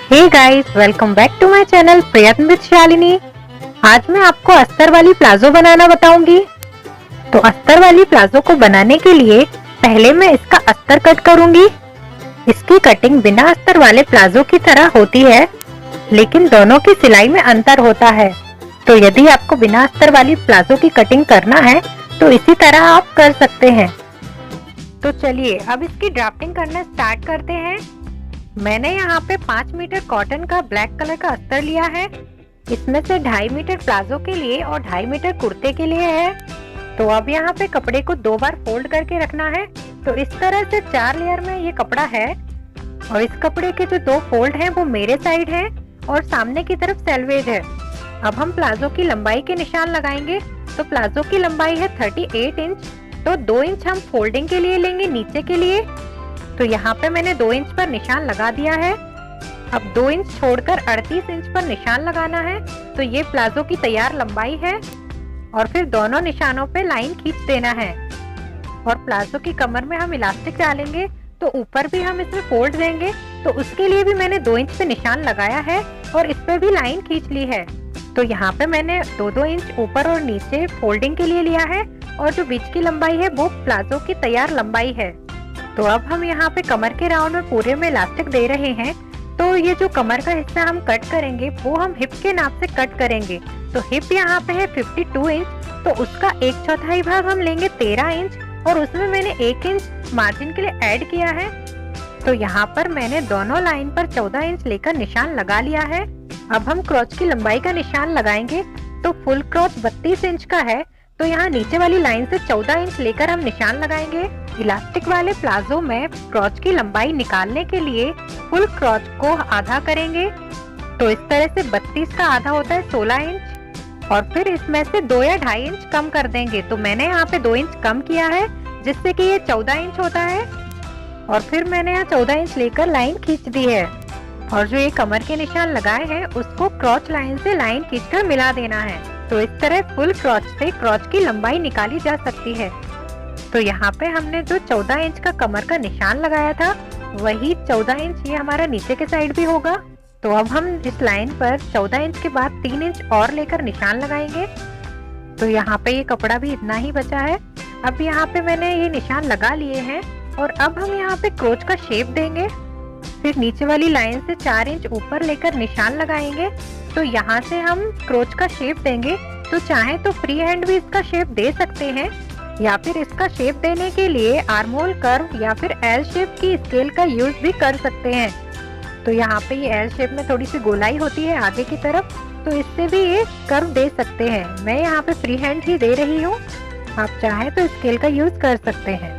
Hey guys, welcome back to my channel Prayatna with Shalini. आज मैं आपको अस्तर वाली प्लाजो बनाना बताऊंगी। तो अस्तर वाली प्लाजो को बनाने के लिए पहले मैं इसका अस्तर कट करूंगी। इसकी कटिंग बिना अस्तर वाले प्लाजो की तरह होती है, लेकिन दोनों की सिलाई में अंतर होता है। तो यदि आपको बिना अस्तर वाली प्लाजो की कटिंग करना है तो इसी तरह आप कर सकते हैं। तो चलिए अब इसकी ड्राफ्टिंग करना स्टार्ट करते हैं। मैंने यहाँ पे 5 मीटर कॉटन का ब्लैक कलर का अस्तर लिया है। इसमें से 2.5 मीटर प्लाजो के लिए और 2.5 मीटर कुर्ते के लिए है। तो अब यहाँ पे कपड़े को 2 बार फोल्ड करके रखना है। तो इस तरह से 4 लेयर में ये कपड़ा है और इस कपड़े के जो 2 फोल्ड हैं वो मेरे साइड है और सामने की तरफ सेल्वेज है। अब हम प्लाजो की लंबाई के निशान लगाएंगे। तो प्लाजो की लंबाई है 38 इंच। तो 2 इंच हम फोल्डिंग के लिए लेंगे नीचे के लिए। तो यहाँ पे मैंने 2 इंच पर निशान लगा दिया है। अब 2 इंच छोड़कर 38 इंच पर निशान लगाना है। तो ये प्लाजो की तैयार लंबाई है और फिर दोनों निशानों पे लाइन खींच देना है। और प्लाजो की कमर में हम इलास्टिक डालेंगे तो ऊपर भी हम इसमें फोल्ड देंगे। तो उसके लिए भी मैंने 2 इंच पे निशान लगाया है और इस पे भी लाइन खींच ली है। तो यहाँ पे मैंने 2-2 इंच ऊपर और नीचे फोल्डिंग के लिए लिया है और जो बीच की लंबाई है वो प्लाजो की तैयार लंबाई है। तो अब हम यहाँ पे कमर के राउंड में पूरे में इलास्टिक दे रहे हैं। तो ये जो कमर का हिस्सा हम कट करेंगे वो हम हिप के नाप से कट करेंगे। तो हिप यहाँ पे है 52 इंच। तो उसका 1/4 भाग हम लेंगे 13 इंच और उसमें मैंने 1 इंच मार्जिन के लिए ऐड किया है। तो यहाँ पर मैंने दोनों लाइन पर 14 इंच लेकर निशान लगा लिया है। अब हम क्रॉच की लंबाई का निशान लगाएंगे। तो फुल क्रॉच 32 इंच का है। तो यहाँ नीचे वाली लाइन से 14 इंच लेकर हम निशान लगाएंगे। इलास्टिक वाले प्लाजो में क्रॉच की लंबाई निकालने के लिए फुल क्रॉच को आधा करेंगे। तो इस तरह से 32 का आधा होता है 16 इंच और फिर इसमें से 2 या 2.5 इंच कम कर देंगे। तो मैंने यहाँ पे 2 इंच कम किया है जिससे कि ये 14 इंच होता है। और फिर मैंने यहाँ 14 इंच लेकर लाइन खींच दी है और जो ये कमर के निशान लगाए हैं उसको क्रॉच लाइन से लाइन खींचकर मिला देना है। तो इस तरह फुल क्रॉच से क्रॉच की लंबाई निकाली जा सकती है। तो यहाँ पे हमने जो 14 इंच का कमर का निशान लगाया था वही 14 इंच ये हमारा नीचे के साइड भी होगा। तो अब हम इस लाइन पर 14 इंच के बाद 3 इंच और लेकर निशान लगाएंगे। तो यहाँ पे ये कपड़ा भी इतना ही बचा है। अब यहाँ पे मैंने ये निशान लगा लिए हैं और अब हम यहाँ पे क्रोच का शेप देंगे। फिर नीचे वाली लाइन से 4 इंच ऊपर लेकर निशान लगाएंगे। तो यहाँ से हम क्रोच का शेप देंगे। तो चाहे तो फ्री हैंड भी इसका शेप दे सकते हैं या फिर इसका शेप देने के लिए आर्महोल कर्व या फिर एल शेप की स्केल का यूज भी कर सकते हैं। तो यहाँ पे ये एल शेप में थोड़ी सी गोलाई होती है आगे की तरफ, तो इससे भी ये कर्व दे सकते हैं। मैं यहाँ पे फ्री हैंड ही दे रही हूँ, आप चाहे तो स्केल का यूज कर सकते हैं।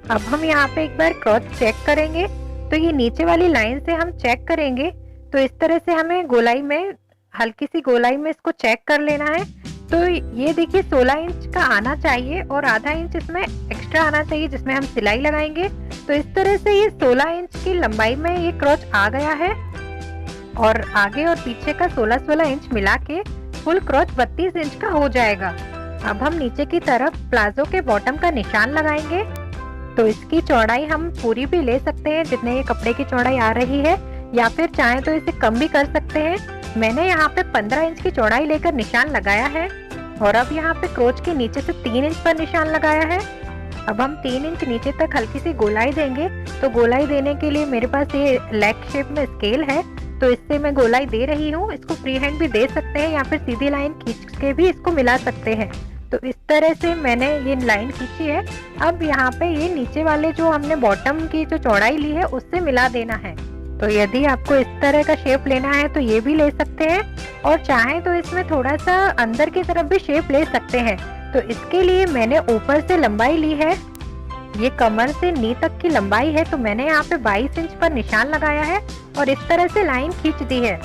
अब हम यहाँ पे एक बार क्रॉच चेक करेंगे। तो ये नीचे वाली लाइन से हम चेक करेंगे। तो इस तरह से हमें गोलाई में, हल्की सी गोलाई में इसको चेक कर लेना है। तो ये देखिए 16 इंच का आना चाहिए और आधा इंच इसमें एक्स्ट्रा आना चाहिए जिसमें हम सिलाई लगाएंगे। तो इस तरह से ये 16 इंच की लंबाई में ये क्रॉच आ गया है और आगे और पीछे का 16-16 इंच मिला के फुल क्रॉच 32 इंच का हो जाएगा। अब हम नीचे की तरफ प्लाजो के बॉटम का निशान लगाएंगे। तो इसकी चौड़ाई हम पूरी भी ले सकते हैं जितने ये कपड़े की चौड़ाई आ रही है, या फिर चाहे तो इसे कम भी कर सकते हैं। मैंने यहाँ पे 15 इंच की चौड़ाई लेकर निशान लगाया है और अब यहाँ पे क्रोच के नीचे से 3 इंच पर निशान लगाया है। अब हम 3 इंच नीचे तक हल्की सी गोलाई देंगे। तो गोलाई देने के लिए मेरे पास ये लेग शेप में स्केल है, तो इससे मैं गोलाई दे रही हूँ। इसको फ्री हैंड भी दे सकते हैं या फिर सीधी लाइन खींच के भी इसको मिला सकते हैं। तो इस तरह से मैंने ये लाइन खींची है। अब यहाँ पे ये नीचे वाले जो हमने बॉटम की जो चौड़ाई ली है उससे मिला देना है। तो यदि आपको इस तरह का शेप लेना है तो ये भी ले सकते हैं और चाहे तो इसमें थोड़ा सा अंदर की तरफ भी शेप ले सकते हैं। तो इसके लिए मैंने ऊपर से लंबाई ली है, ये कमर से नी तक की लंबाई है। तो मैंने यहाँ पे 22 इंच पर निशान लगाया है और इस तरह से लाइन खींच दी है।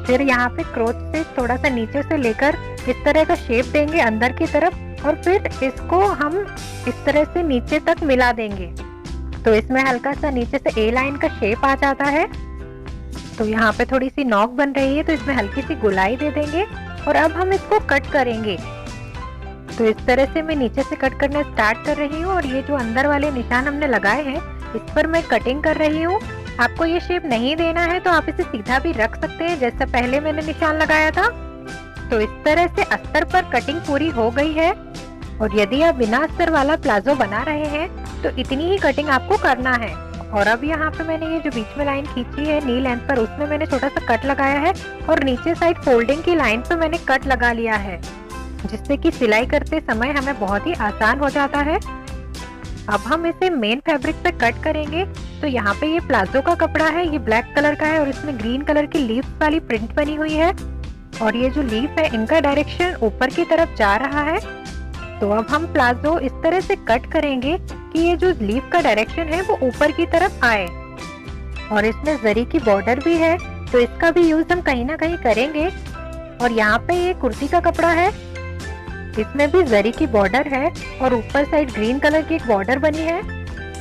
फिर यहाँ पे क्रोच से थोड़ा सा नीचे से लेकर इस तरह का शेप देंगे अंदर की तरफ और फिर इसको हम इस तरह से नीचे तक मिला देंगे। तो इसमें हल्का सा नीचे से ए लाइन का शेप आ जाता है। तो यहाँ पे थोड़ी सी नॉक बन रही है तो इसमें हल्की सी गोलाई दे देंगे और अब हम इसको कट करेंगे। तो इस तरह से मैं नीचे से कट करना स्टार्ट कर रही हूँ और ये जो अंदर वाले निशान हमने लगाए हैं इस पर मैं कटिंग कर रही हूँ। आपको ये शेप नहीं देना है तो आप इसे सीधा भी रख सकते हैं, जैसा पहले मैंने निशान लगाया था। तो इस तरह से अस्तर पर कटिंग पूरी हो गई है। और यदि आप बिना अस्तर वाला प्लाजो बना रहे हैं तो इतनी ही कटिंग आपको करना है। और अब यहाँ पे मैंने ये जो बीच में लाइन खींची है नी लेंथ पर, उसमें मैंने छोटा सा कट लगाया है और नीचे साइड फोल्डिंग की लाइन पे मैंने कट लगा लिया है, जिससे कि सिलाई करते समय हमें बहुत ही आसान हो जाता है। अब हम इसे मेन फैब्रिक पे कट करेंगे। तो यहाँ पे ये प्लाजो का कपड़ा है, ये ब्लैक कलर का है और इसमें ग्रीन कलर की लीव्स वाली प्रिंट बनी हुई है। और ये जो लीफ है इनका डायरेक्शन ऊपर की तरफ जा रहा है। तो अब हम प्लाजो इस तरह से कट करेंगे कि ये जो लीफ का डायरेक्शन है वो ऊपर की तरफ आए। और इसमें जरी की बॉर्डर भी है, तो इसका भी यूज हम कहीं ना कहीं करेंगे। और यहाँ पे ये कुर्ती का कपड़ा है, इसमें भी जरी की बॉर्डर है और ऊपर साइड ग्रीन कलर की एक बॉर्डर बनी है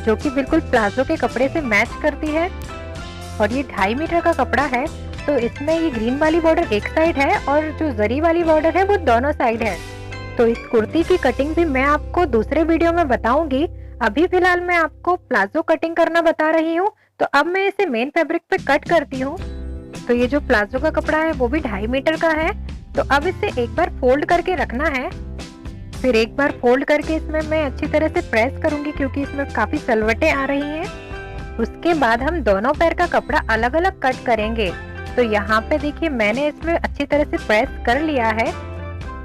जो कि बिल्कुल प्लाजो के कपड़े से मैच करती है। और ये 2.5 मीटर का कपड़ा है, तो इसमें ये ग्रीन वाली बॉर्डर एक साइड है और जो जरी वाली बॉर्डर है वो दोनों साइड है। तो इस कुर्ती की कटिंग भी मैं आपको दूसरे वीडियो में बताऊंगी। अभी फिलहाल मैं आपको प्लाजो कटिंग करना बता रही हूँ। तो अब मैं इसे मेन फैब्रिक पे कट करती हूँ। तो ये जो प्लाजो का कपड़ा है वो भी 2.5 मीटर का है। तो अब इसे एक बार फोल्ड करके रखना है। फिर एक बार फोल्ड करके इसमें मैं अच्छी तरह से प्रेस करूंगी, क्योंकि इसमें काफी सलवटें आ रही हैं। उसके बाद हम दोनों पैर का कपड़ा अलग अलग कट करेंगे। तो यहाँ पे देखिए मैंने इसमें अच्छी तरह से प्रेस कर लिया है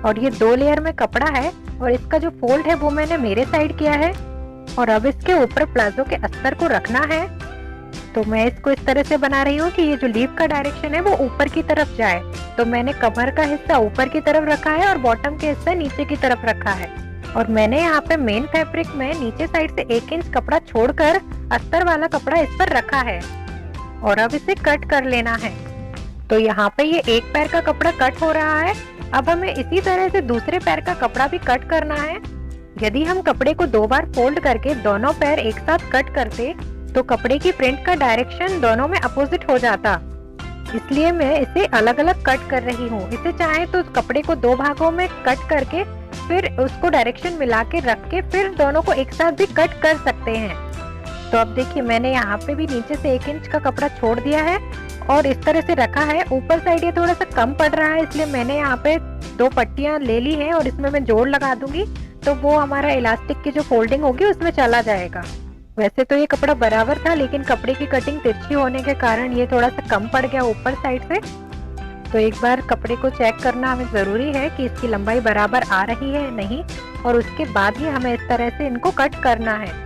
और ये 2 लेयर में कपड़ा है और इसका जो फोल्ड है वो मैंने मेरे साइड किया है। और अब इसके ऊपर प्लाजो के अस्तर को रखना है। तो मैं इसको इस तरह से बना रही हूँ कि ये जो लीफ का डायरेक्शन है वो ऊपर की तरफ जाए। तो मैंने कमर का हिस्सा ऊपर की तरफ रखा है और बॉटम के हिस्सा नीचे की तरफ रखा है। और मैंने यहाँ पे मेन फैब्रिक में नीचे साइड से 1 इंच कपड़ा छोड़कर अस्तर वाला कपड़ा इस पर रखा है और अब इसे कट कर लेना है। तो यहाँ पे ये एक पैर का कपड़ा कट हो रहा है। अब हमें इसी तरह से दूसरे पैर का कपड़ा भी कट करना है। यदि हम कपड़े को 2 बार फोल्ड करके दोनों पैर एक साथ कट करते तो कपड़े की प्रिंट का डायरेक्शन दोनों में अपोजिट हो जाता, इसलिए मैं इसे अलग अलग कट कर रही हूँ। इसे चाहे तो कपड़े को 2 भागों में कट करके फिर उसको डायरेक्शन मिला के रख के फिर दोनों को एक साथ भी कट कर सकते हैं। तो अब देखिए मैंने यहाँ पे भी नीचे से 1 इंच का कपड़ा छोड़ दिया है और इस तरह से रखा है। ऊपर साइड ये थोड़ा सा कम पड़ रहा है, इसलिए मैंने यहाँ पे 2 पट्टियां ले ली हैं और इसमें मैं जोड़ लगा दूंगी, तो वो हमारा इलास्टिक की जो फोल्डिंग होगी उसमें चला जाएगा। वैसे तो ये कपड़ा बराबर था, लेकिन कपड़े की कटिंग तिरछी होने के कारण ये थोड़ा सा कम पड़ गया ऊपर साइड से। तो एक बार कपड़े को चेक करना हमें जरूरी है कि इसकी लंबाई बराबर आ रही है नहीं, और उसके बाद ही हमें इस तरह से इनको कट करना है।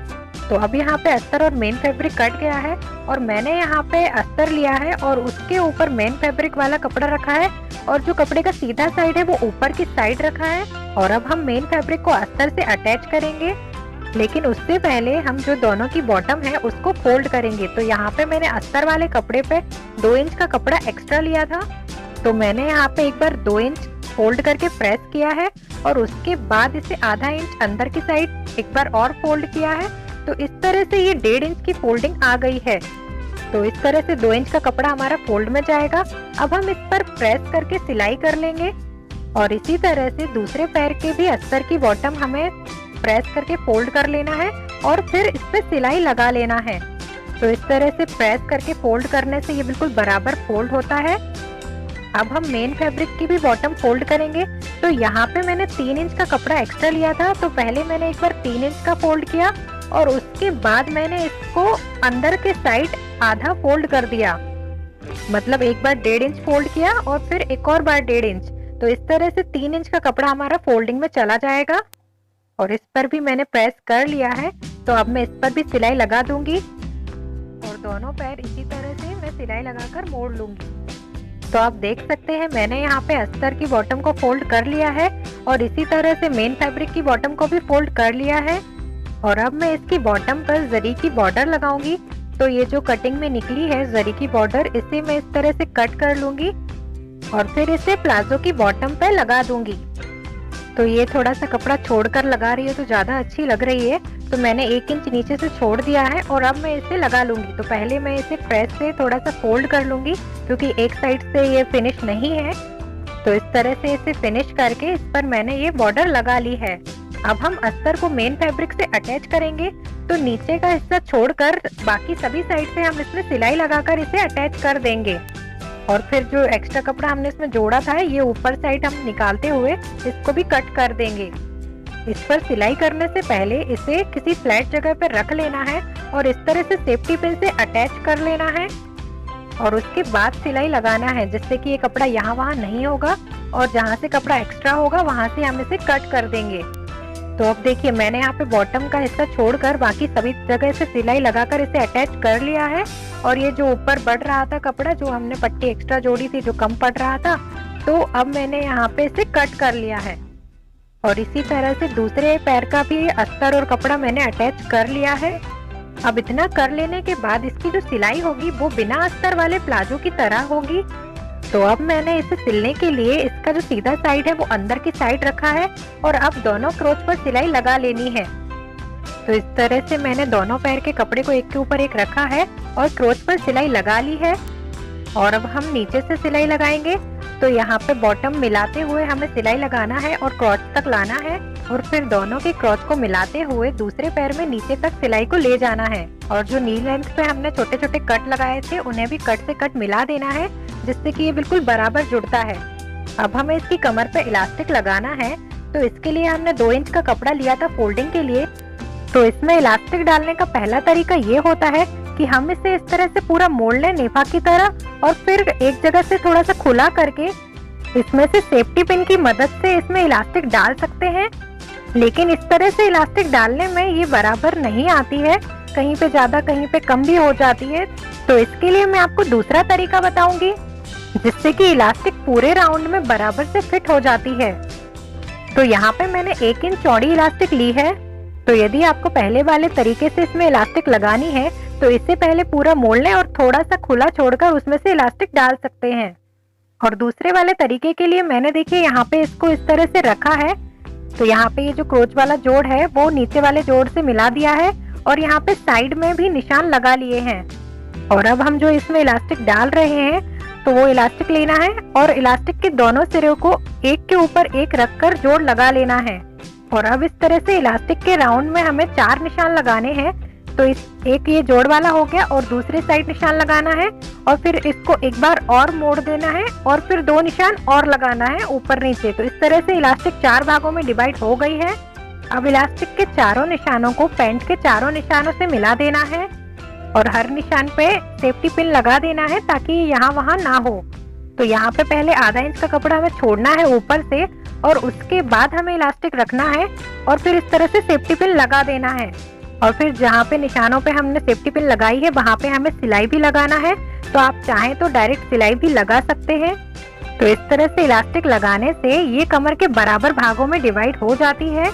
तो अब यहाँ पे अस्तर और मेन फैब्रिक कट गया है और मैंने यहाँ पे अस्तर लिया है और उसके ऊपर मेन फैब्रिक वाला कपड़ा रखा है और जो कपड़े का सीधा साइड है वो ऊपर की साइड रखा है। और अब हम मेन फैब्रिक को अस्तर से अटैच करेंगे, लेकिन उससे पहले हम जो दोनों की बॉटम है उसको फोल्ड करेंगे। तो यहाँ पे मैंने अस्तर वाले कपड़े पे 2 इंच का कपड़ा एक्स्ट्रा लिया था, तो मैंने यहाँ पे एक बार 2 इंच फोल्ड करके प्रेस किया है और उसके बाद इसे आधा इंच अंदर की साइड एक बार और फोल्ड किया है। तो इस तरह से ये 1.5 इंच की फोल्डिंग आ गई है। तो इस तरह से 2 इंच का कपड़ा हमारा फोल्ड में जाएगा। अब हम इस पर प्रेस करके सिलाई कर लेंगे और इसी तरह से दूसरे पैर के भी अस्तर की बॉटम हमें प्रेस करके फोल्ड कर लेना है और फिर इस पे सिलाई लगा लेना है। तो इस तरह से प्रेस करके फोल्ड करने से ये बिल्कुल बराबर फोल्ड होता है। अब हम मेन फैब्रिक की भी बॉटम फोल्ड करेंगे। तो यहाँ पे मैंने 3 इंच का कपड़ा एक्स्ट्रा लिया था, तो पहले मैंने एक बार 3 इंच का फोल्ड किया और उसके बाद मैंने इसको अंदर के साइड आधा फोल्ड कर दिया, मतलब एक बार 1.5 इंच फोल्ड किया और फिर एक और बार 1.5 इंच। तो इस तरह से 3 इंच का कपड़ा हमारा फोल्डिंग में चला जाएगा और इस पर भी मैंने प्रेस कर लिया है। तो अब मैं इस पर भी सिलाई लगा दूंगी और दोनों पैर इसी तरह से मैं सिलाई लगाकर मोड़ लूंगी। तो आप देख सकते हैं मैंने यहाँ पे अस्तर की बॉटम को फोल्ड कर लिया है और इसी तरह से मेन फैब्रिक की बॉटम को भी फोल्ड कर लिया है। और अब मैं इसकी बॉटम पर जरी की बॉर्डर लगाऊंगी। तो ये जो कटिंग में निकली है जरी की बॉर्डर, इसे मैं इस तरह से कट कर लूंगी और फिर इसे प्लाजो की बॉटम पे लगा दूंगी। तो ये थोड़ा सा कपड़ा छोड़कर लगा रही है तो ज्यादा अच्छी लग रही है, तो मैंने 1 इंच नीचे से छोड़ दिया है और अब मैं इसे लगा लूंगी। तो पहले मैं इसे प्रेस से थोड़ा सा फोल्ड कर लूंगी क्योंकि एक साइड से ये फिनिश नहीं है। तो इस तरह से इसे फिनिश करके इस पर मैंने ये बॉर्डर लगा ली है। अब हम अस्तर को मेन फैब्रिक से अटैच करेंगे। तो नीचे का हिस्सा छोड़कर बाकी सभी साइड से हम इसमें सिलाई लगाकर इसे अटैच कर देंगे। और फिर जो एक्स्ट्रा कपड़ा हमने इसमें जोड़ा था ये ऊपर साइड हम निकालते हुए इसको भी कट कर देंगे। इस पर सिलाई करने से पहले इसे किसी फ्लैट जगह पर रख लेना है और इस तरह से सेफ्टी पिन से अटैच कर लेना है और उसके बाद सिलाई लगाना है, जिससे कि ये कपड़ा यहाँ वहाँ नहीं होगा और जहाँ से कपड़ा एक्स्ट्रा होगा वहाँ से हम इसे कट कर देंगे। तो अब देखिए मैंने यहाँ पे बॉटम का हिस्सा छोड़कर बाकी सभी जगह से सिलाई लगाकर इसे अटैच कर लिया है। और ये जो ऊपर बढ़ रहा था कपड़ा, जो हमने पट्टी एक्स्ट्रा जोड़ी थी जो कम पड़ रहा था, तो अब मैंने यहाँ पे इसे कट कर लिया है। और इसी तरह से दूसरे पैर का भी अस्तर और कपड़ा मैंने अटैच कर लिया है। अब इतना कर लेने के बाद इसकी जो सिलाई होगी वो बिना अस्तर वाले प्लाजो की तरह होगी। तो अब मैंने इसे सिलने के लिए इसका जो सीधा साइड है वो अंदर की साइड रखा है और अब दोनों क्रोच पर सिलाई लगा लेनी है। तो इस तरह से मैंने दोनों पैर के कपड़े को एक के ऊपर एक रखा है और क्रोच पर सिलाई लगा ली है। और अब हम नीचे से सिलाई लगाएंगे। तो यहाँ पे बॉटम मिलाते हुए हमें सिलाई लगाना है और क्रोच तक लाना है और फिर दोनों के क्रोच को मिलाते हुए दूसरे पैर में नीचे तक सिलाई को ले जाना है। और जो नी लेंथ पे हमने छोटे छोटे कट लगाए थे उन्हें भी कट से कट मिला देना है, जिससे कि ये बिल्कुल बराबर जुड़ता है। अब हमें इसकी कमर पे इलास्टिक लगाना है। तो इसके लिए हमने 2 इंच का कपड़ा लिया था फोल्डिंग के लिए। तो इसमें इलास्टिक डालने का पहला तरीका ये होता है कि हम इसे इस तरह से पूरा मोड़ लें नेफा की तरह और फिर एक जगह से थोड़ा सा खुला करके इसमें से सेफ्टी पिन की मदद से इसमें इलास्टिक डाल सकते हैं। लेकिन इस तरह से इलास्टिक डालने में ये बराबर नहीं आती है, कहीं पे ज्यादा कहीं पे कम भी हो जाती है। तो इसके लिए मैं आपको दूसरा तरीका बताऊंगी जिससे कि इलास्टिक पूरे राउंड में बराबर से फिट हो जाती है। तो यहाँ पे मैंने 1 इंच चौड़ी इलास्टिक ली है। तो यदि आपको पहले वाले तरीके से इसमें इलास्टिक लगानी है तो इससे पहले पूरा मोड़ लें और थोड़ा सा खुला छोड़कर उसमें से इलास्टिक डाल सकते हैं। और दूसरे वाले तरीके के लिए मैंने देखिए यहाँ पे इसको इस तरह से रखा है। तो यहाँ पे ये जो क्रोच वाला जोड़ है वो नीचे वाले जोड़ से मिला दिया है और यहाँ पे साइड में भी निशान लगा लिए हैं। और अब हम जो इसमें इलास्टिक डाल रहे हैं तो वो इलास्टिक लेना है और इलास्टिक के दोनों सिरों को एक के ऊपर एक रखकर जोड़ लगा लेना है। और अब इस तरह से इलास्टिक के राउंड में हमें 4 निशान लगाने हैं। तो इस एक ये जोड़ वाला हो गया और दूसरे साइड निशान लगाना है और फिर इसको एक बार और मोड़ देना है और फिर 2 निशान और लगाना है ऊपर नीचे। तो इस तरह से इलास्टिक 4 भागों में डिवाइड हो गई है। अब इलास्टिक के चारों निशानों को पैंट के चारों निशानों से मिला देना है और हर निशान पे सेफ्टी पिन लगा देना है ताकि यहाँ वहाँ ना हो। तो यहाँ पे पहले आधा इंच का कपड़ा हमें छोड़ना है ऊपर से और उसके बाद हमें इलास्टिक रखना है और फिर इस तरह से सेफ्टी पिन लगा देना है। और फिर जहाँ पे निशानों पे हमने सेफ्टी पिन लगाई है वहाँ पे हमें सिलाई भी लगाना है। तो आप चाहें तो डायरेक्ट सिलाई भी लगा सकते हैं। तो इस तरह से इलास्टिक लगाने से ये कमर के बराबर भागों में डिवाइड हो जाती है।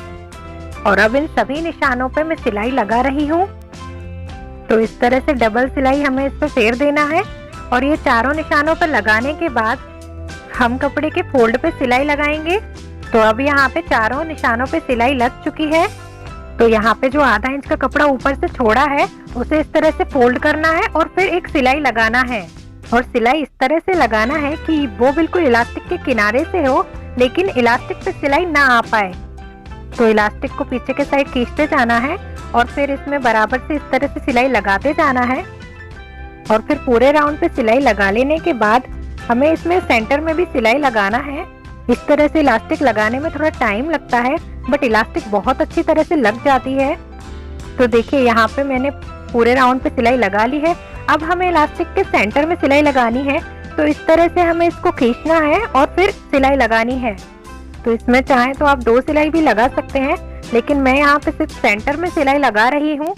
और अब इन सभी निशानों पे मैं सिलाई लगा रही हूँ। तो इस तरह से डबल सिलाई हमें इस पर फेर देना है और ये चारों निशानों पर लगाने के बाद हम कपड़े के फोल्ड पे सिलाई लगाएंगे। तो अब यहाँ पे चारों निशानों पे सिलाई लग चुकी है। तो यहाँ पे जो आधा इंच का कपड़ा ऊपर से छोड़ा है उसे इस तरह से फोल्ड करना है और फिर एक सिलाई लगाना है। और सिलाई इस तरह से लगाना है कि वो बिल्कुल इलास्टिक के किनारे से हो लेकिन इलास्टिक पे सिलाई ना आ पाए। तो इलास्टिक को पीछे के साइड खींचते जाना है और फिर इसमें बराबर से इस तरह से सिलाई लगाते जाना है। और फिर पूरे राउंड पे सिलाई लगा लेने के बाद हमें इसमें सेंटर में भी सिलाई लगाना है। इस तरह से इलास्टिक लगाने में थोड़ा टाइम लगता है बट इलास्टिक बहुत अच्छी तरह से लग जाती है। तो देखिए यहाँ पे मैंने पूरे राउंड पे सिलाई लगा ली है। अब हमें इलास्टिक के सेंटर में सिलाई लगानी है। तो इस तरह से हमें इसको खींचना है और फिर सिलाई लगानी है। तो इसमें चाहे तो आप 2 सिलाई भी लगा सकते हैं लेकिन मैं यहाँ पे सिर्फ सेंटर में सिलाई लगा रही हूँ।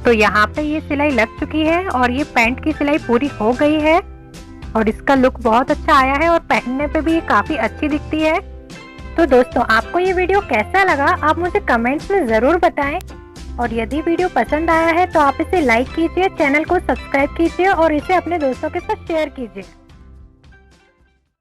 तो यहाँ पे ये सिलाई लग चुकी है और ये पैंट की सिलाई पूरी हो गई है और इसका लुक बहुत अच्छा आया है और पहनने पे भी ये काफी अच्छी दिखती है। तो दोस्तों आपको ये वीडियो कैसा लगा आप मुझे कमेंट्स में जरूर बताएं और यदि वीडियो पसंद आया है तो आप इसे लाइक कीजिए, चैनल को सब्सक्राइब कीजिए और इसे अपने दोस्तों के साथ शेयर कीजिए।